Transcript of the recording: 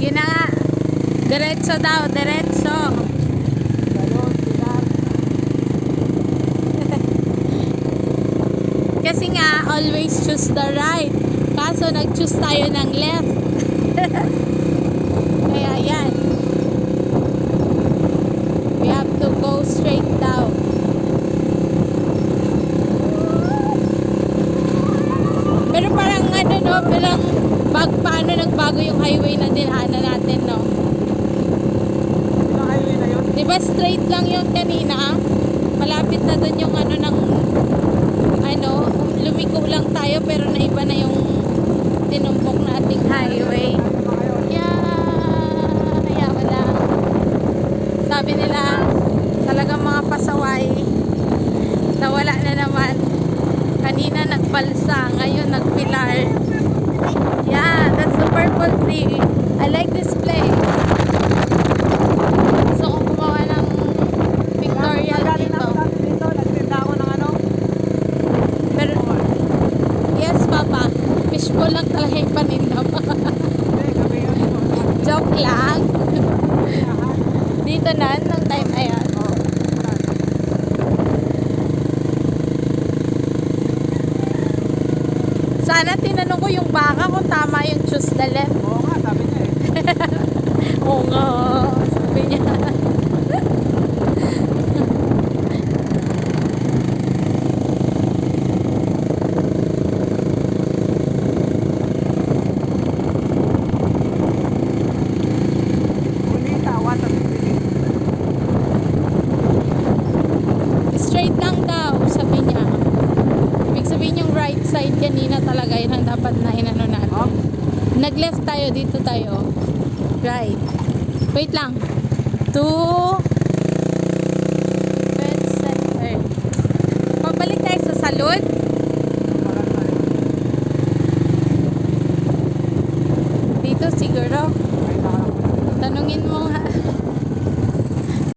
Sige na nga. Diretso daw, diretso. Kasi nga, always choose the right. Kaso nag-choose tayo ng left. Kaya yan. We have to go straight down. Pero parang ano no, parang paano nagbago yung highway na dinaanan natin no. Yung highway na yun? Diba straight lang yung kanina? Malapit na dun yung ano ng lumiko lang tayo pero naiba na yung tinumpok nating highway. Kaya wala. Sabi nila talagang mga pasaway nawala na naman. Kanina nagbalsa, ngayon nagpilar. Yeah, that's the purple tree. I like this place. Gusto kong gumawa ng pictorial dito. Nagtinda ako ng ano? Pero, yes papa, fishbowl lang talaga yung paninda mo. Hindi, gabi yun. Joke lang. Dito na, nung time ayan. Sana tinanong ko yung baka kung tama yung choose the left. Oo nga, sabi niya eh. Oo nga, sabi niya. Bonita, what a Straight lang daw, sabi niya. Ibig sabihin yung right side kanina talaga yun ang dapat na inano natin. Oh? Nag-left tayo, dito tayo. Right. Wait lang. To Pet Center. Pabalik tayo sa salon. Dito siguro. Tanungin mo nga.